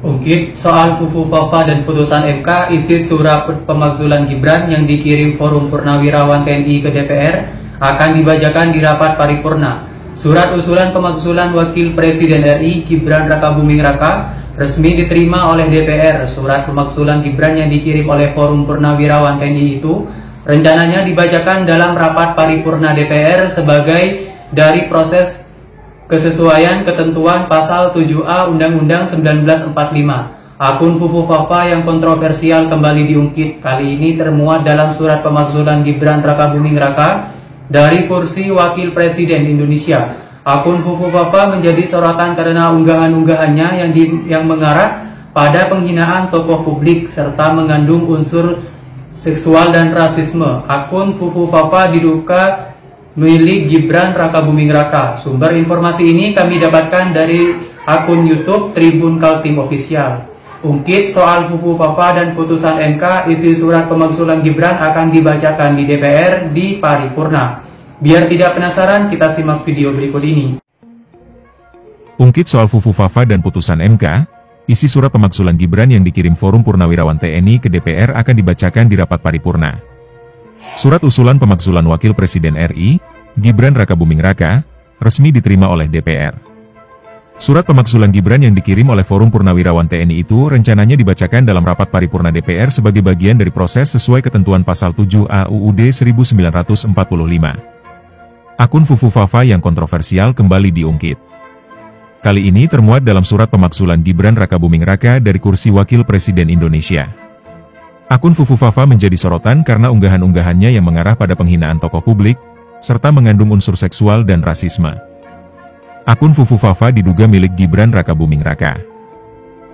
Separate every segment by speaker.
Speaker 1: Ungkit soal Fufu Fafa dan putusan MK, isi surat pemakzulan Gibran yang dikirim Forum Purnawirawan TNI ke DPR akan dibacakan di rapat paripurna. Surat usulan pemakzulan Wakil Presiden RI Gibran Rakabuming Raka resmi diterima oleh DPR. Surat pemakzulan Gibran yang dikirim oleh Forum Purnawirawan TNI itu rencananya dibacakan dalam rapat paripurna DPR sebagai dari proses kesesuaian ketentuan pasal 7A Undang-Undang 1945. Akun Fufu Fafa yang kontroversial kembali diungkit. Kali ini termuat dalam surat pemakzulan Gibran Rakabuming Raka dari kursi Wakil Presiden Indonesia. Akun Fufu Fafa menjadi sorotan karena unggahan-unggahannya yang mengarah pada penghinaan tokoh publik serta mengandung unsur seksual dan rasisme. Akun Fufu Fafa diduga milik Gibran Rakabuming Raka. Sumber informasi ini kami dapatkan dari akun YouTube Tribun Kaltim Official. Ungkit soal Fufu Fafa dan putusan MK, isi surat pemakzulan Gibran akan dibacakan di DPR di paripurna. Biar tidak penasaran, kita simak video berikut ini.
Speaker 2: Ungkit soal Fufu Fafa dan putusan MK, isi surat pemakzulan Gibran yang dikirim Forum Purnawirawan TNI ke DPR akan dibacakan di rapat paripurna. Surat usulan pemakzulan Wakil Presiden RI, Gibran Rakabuming Raka, resmi diterima oleh DPR. Surat pemakzulan Gibran yang dikirim oleh Forum Purnawirawan TNI itu rencananya dibacakan dalam rapat paripurna DPR sebagai bagian dari proses sesuai ketentuan pasal 7A UUD 1945. Akun Fufu Fafa yang kontroversial kembali diungkit. Kali ini termuat dalam surat pemakzulan Gibran Rakabuming Raka dari kursi Wakil Presiden Indonesia. Akun Fufu Fafa menjadi sorotan karena unggahan-unggahannya yang mengarah pada penghinaan tokoh publik, serta mengandung unsur seksual dan rasisme. Akun Fufu Fafa diduga milik Gibran Rakabuming Raka.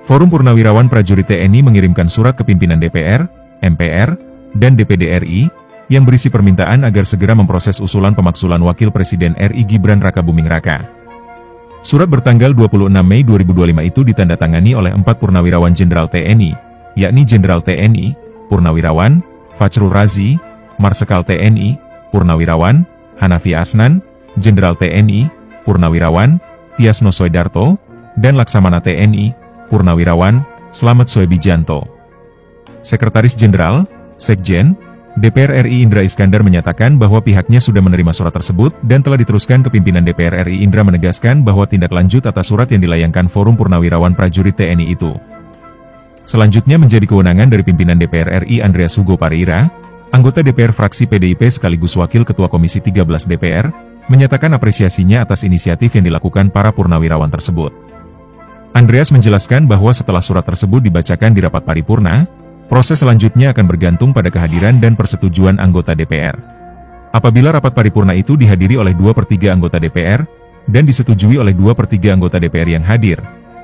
Speaker 2: Forum Purnawirawan Prajurit TNI mengirimkan surat ke pimpinan DPR, MPR, dan DPD RI, yang berisi permintaan agar segera memproses usulan pemakzulan Wakil Presiden RI Gibran Rakabuming Raka. Surat bertanggal 26 Mei 2025 itu ditandatangani oleh 4 Purnawirawan Jenderal TNI, yakni Jenderal TNI, Purnawirawan, Fachrul Razi, Marsekal TNI, Purnawirawan, Hanafi Asnan, Jenderal TNI, Purnawirawan, Tias Nosoidarto, dan Laksamana TNI, Purnawirawan, Slamet Soebijanto. Sekretaris Jenderal, Sekjen, DPR RI Indra Iskandar menyatakan bahwa pihaknya sudah menerima surat tersebut dan telah diteruskan ke pimpinan DPR RI. Indra menegaskan bahwa tindak lanjut atas surat yang dilayangkan Forum Purnawirawan Prajurit TNI itu selanjutnya menjadi kewenangan dari pimpinan DPR RI Andreas Hugo Pareira, anggota DPR fraksi PDIP sekaligus Wakil Ketua Komisi 13 DPR, menyatakan apresiasinya atas inisiatif yang dilakukan para purnawirawan tersebut. Andreas menjelaskan bahwa setelah surat tersebut dibacakan di rapat paripurna, proses selanjutnya akan bergantung pada kehadiran dan persetujuan anggota DPR. Apabila rapat paripurna itu dihadiri oleh 2/3 anggota DPR, dan disetujui oleh 2/3 anggota DPR yang hadir,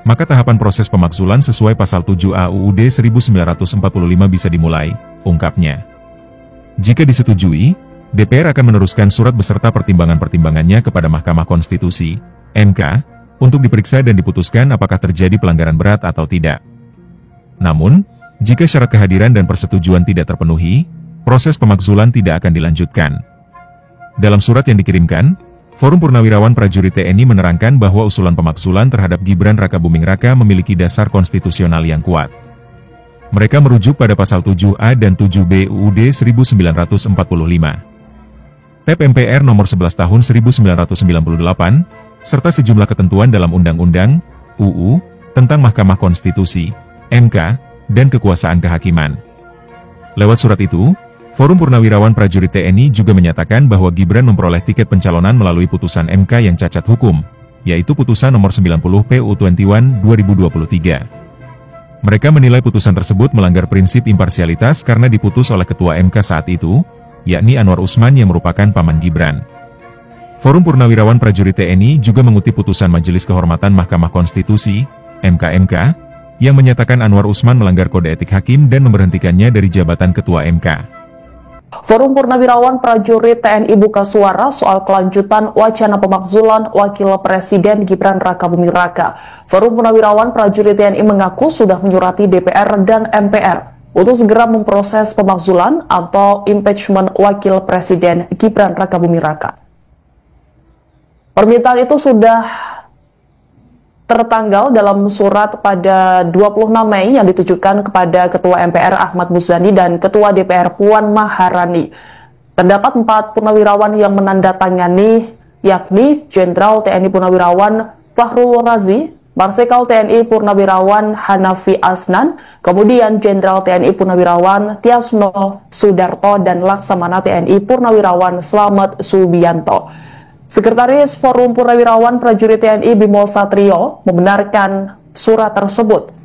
Speaker 2: maka tahapan proses pemakzulan sesuai pasal 7A UUD 1945 bisa dimulai, ungkapnya. Jika disetujui, DPR akan meneruskan surat beserta pertimbangan-pertimbangannya kepada Mahkamah Konstitusi, MK, untuk diperiksa dan diputuskan apakah terjadi pelanggaran berat atau tidak. Namun, jika syarat kehadiran dan persetujuan tidak terpenuhi, proses pemakzulan tidak akan dilanjutkan. Dalam surat yang dikirimkan, Forum Purnawirawan Prajurit TNI menerangkan bahwa usulan pemakzulan terhadap Gibran Rakabuming Raka memiliki dasar konstitusional yang kuat. Mereka merujuk pada pasal 7A dan 7B UUD 1945. TEP MPR nomor 11 tahun 1998, serta sejumlah ketentuan dalam Undang-Undang, UU, tentang Mahkamah Konstitusi, MK, dan kekuasaan kehakiman. Lewat surat itu, Forum Purnawirawan Prajurit TNI juga menyatakan bahwa Gibran memperoleh tiket pencalonan melalui putusan MK yang cacat hukum, yaitu putusan nomor 90 PU 21 2023. Mereka menilai putusan tersebut melanggar prinsip imparsialitas karena diputus oleh Ketua MK saat itu, yakni Anwar Usman yang merupakan paman Gibran. Forum Purnawirawan Prajurit TNI juga mengutip putusan Majelis Kehormatan Mahkamah Konstitusi, MKMK, yang menyatakan Anwar Usman melanggar kode etik hakim dan memberhentikannya dari jabatan Ketua MK.
Speaker 3: Forum Purnawirawan Prajurit TNI buka suara soal kelanjutan wacana pemakzulan Wakil Presiden Gibran Rakabuming Raka. Forum Purnawirawan Prajurit TNI mengaku sudah menyurati DPR dan MPR untuk segera memproses pemakzulan atau impeachment Wakil Presiden Gibran Rakabuming Raka. Permintaan itu sudah tertanggal dalam surat pada 26 Mei yang ditujukan kepada Ketua MPR Ahmad Muzani dan Ketua DPR Puan Maharani. Terdapat 4 purnawirawan yang menandatangani, yakni Jenderal TNI Purnawirawan Fahrul Razi, Marsikal TNI Purnawirawan Hanafi Asnan, kemudian Jenderal TNI Purnawirawan Tiasno Sudarto, dan Laksamana TNI Purnawirawan Slamet Subianto. Sekretaris Forum Purnawirawan Prajurit TNI Bimo Satrio membenarkan surat tersebut.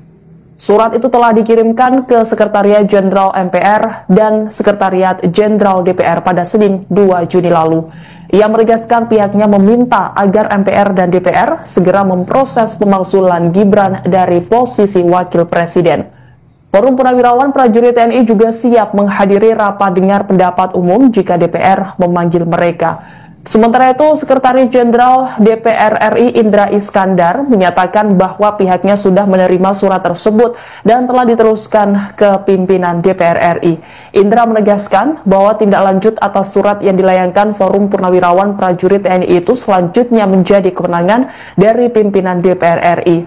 Speaker 3: Surat itu telah dikirimkan ke Sekretariat Jenderal MPR dan Sekretariat Jenderal DPR pada Senin 2 Juni lalu. Ia menegaskan pihaknya meminta agar MPR dan DPR segera memproses pemakzulan Gibran dari posisi Wakil Presiden. Forum Purnawirawan Prajurit TNI juga siap menghadiri rapat dengar pendapat umum jika DPR memanggil mereka. Sementara itu, Sekretaris Jenderal DPR RI Indra Iskandar menyatakan bahwa pihaknya sudah menerima surat tersebut dan telah diteruskan ke pimpinan DPR RI. Indra menegaskan bahwa tindak lanjut atas surat yang dilayangkan Forum Purnawirawan Prajurit TNI itu selanjutnya menjadi kewenangan dari pimpinan DPR RI.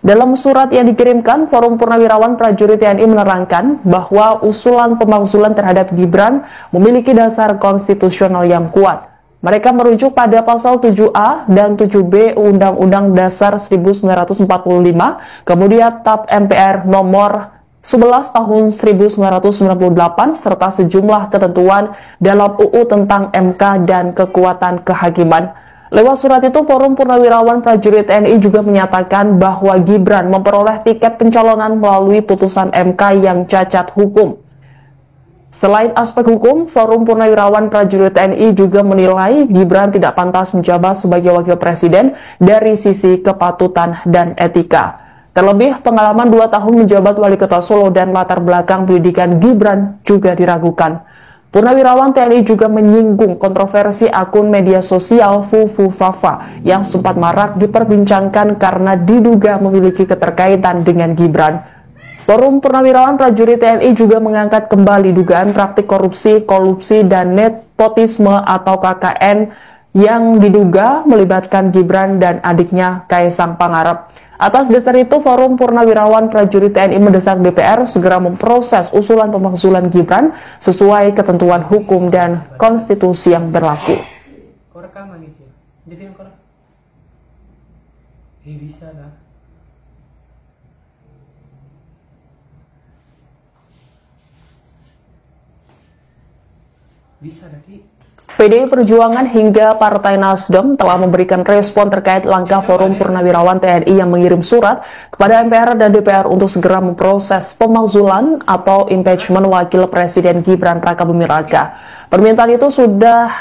Speaker 3: Dalam surat yang dikirimkan, Forum Purnawirawan Prajurit TNI menerangkan bahwa usulan pemakzulan terhadap Gibran memiliki dasar konstitusional yang kuat. Mereka merujuk pada pasal 7A dan 7B Undang-Undang Dasar 1945, kemudian TAP MPR nomor 11 tahun 1998, serta sejumlah ketentuan dalam UU tentang MK dan kekuatan kehakiman. Lewat surat itu, Forum Purnawirawan Prajurit TNI juga menyatakan bahwa Gibran memperoleh tiket pencalonan melalui putusan MK yang cacat hukum. Selain aspek hukum, Forum Purnawirawan Prajurit TNI juga menilai Gibran tidak pantas menjabat sebagai Wakil Presiden dari sisi kepatutan dan etika. Terlebih, pengalaman 2 tahun menjabat Wali Kota Solo dan latar belakang pendidikan Gibran juga diragukan. Purnawirawan TNI juga menyinggung kontroversi akun media sosial Fufufafa yang sempat marak diperbincangkan karena diduga memiliki keterkaitan dengan Gibran. Forum Purnawirawan Prajurit TNI juga mengangkat kembali dugaan praktik korupsi, dan nepotisme atau KKN yang diduga melibatkan Gibran dan adiknya Kaisang Pangarep. Atas dasar itu, Forum Purnawirawan Prajurit TNI mendesak DPR segera memproses usulan pemakzulan Gibran sesuai ketentuan hukum dan konstitusi yang berlaku.
Speaker 1: Rekaman itu. Jadi yang bisa lah. Bisa nanti.
Speaker 3: PDI Perjuangan hingga Partai Nasdem telah memberikan respon terkait langkah Forum Purnawirawan TNI yang mengirim surat kepada MPR dan DPR untuk segera memproses pemakzulan atau impeachment Wakil Presiden Gibran Rakabuming Raka. Permintaan itu sudah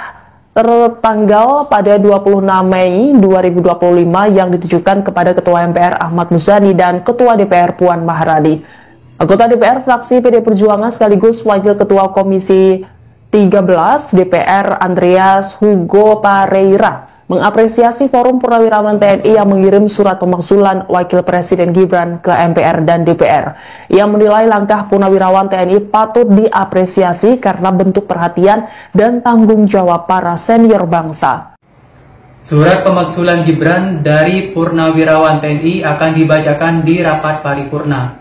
Speaker 3: tertanggal pada 26 Mei 2025 yang ditujukan kepada Ketua MPR Ahmad Muzani dan Ketua DPR Puan Maharani. Anggota DPR fraksi PDI Perjuangan sekaligus Wakil Ketua Komisi 13 DPR Andreas Hugo Pareira mengapresiasi Forum Purnawirawan TNI yang mengirim surat pemakzulan Wakil Presiden Gibran ke MPR dan DPR. Ia menilai langkah Purnawirawan TNI patut diapresiasi karena bentuk perhatian dan tanggung jawab para senior bangsa.
Speaker 1: Surat pemakzulan Gibran dari Purnawirawan TNI akan dibacakan di rapat paripurna.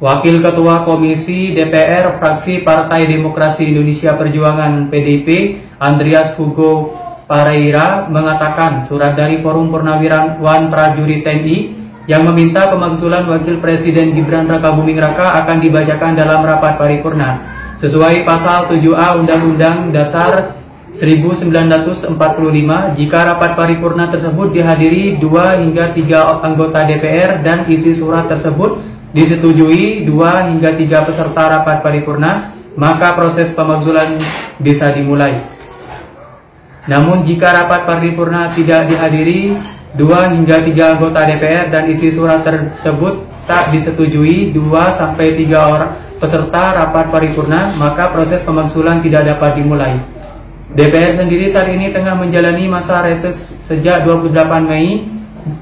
Speaker 1: Wakil Ketua Komisi DPR Fraksi Partai Demokrasi Indonesia Perjuangan PDIP, Andreas Hugo Pareira, mengatakan surat dari Forum Purnawirawan Prajurit TNI yang meminta pemakzulan Wakil Presiden Gibran Rakabuming Raka akan dibacakan dalam rapat paripurna. Sesuai pasal 7A Undang-Undang Dasar 1945, jika rapat paripurna tersebut dihadiri 2 hingga 3 anggota DPR dan isi surat tersebut disetujui 2 hingga 3 peserta rapat paripurna, maka proses pemakzulan bisa dimulai. Namun jika rapat paripurna tidak dihadiri 2 hingga 3 anggota DPR dan isi surat tersebut tak disetujui 2 sampai 3 orang peserta rapat paripurna, maka proses pemakzulan tidak dapat dimulai. DPR sendiri saat ini tengah menjalani masa reses sejak 28 Mei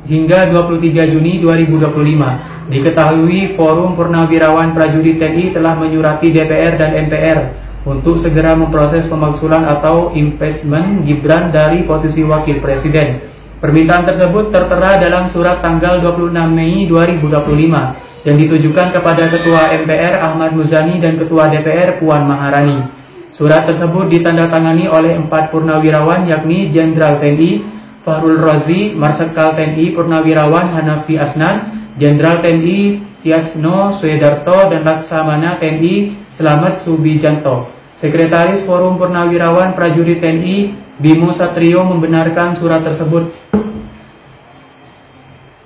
Speaker 1: hingga 23 Juni 2025. Diketahui Forum Purnawirawan Prajurit TNI telah menyurati DPR dan MPR untuk segera memproses pemakzulan atau impeachment Gibran dari posisi Wakil Presiden. Permintaan tersebut tertera dalam surat tanggal 26 Mei 2025 yang ditujukan kepada Ketua MPR Ahmad Muzani dan Ketua DPR Puan Maharani. Surat tersebut ditandatangani oleh 4 purnawirawan yakni Jenderal TNI Fahrul Razi, Marsikal TNI Purnawirawan Hanafi Asnan, Jenderal TNI Tiasno Suedarto, dan Laksamana TNI Slamet Subijanto. Sekretaris Forum Purnawirawan Prajurit TNI Bimo Satrio membenarkan surat tersebut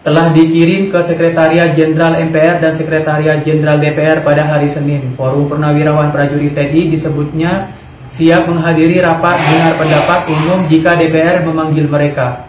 Speaker 1: telah dikirim ke Sekretariat Jenderal MPR dan Sekretariat Jenderal DPR pada hari Senin. Forum Purnawirawan Prajurit TNI disebutnya siap menghadiri rapat dengar pendapat umum jika DPR memanggil mereka.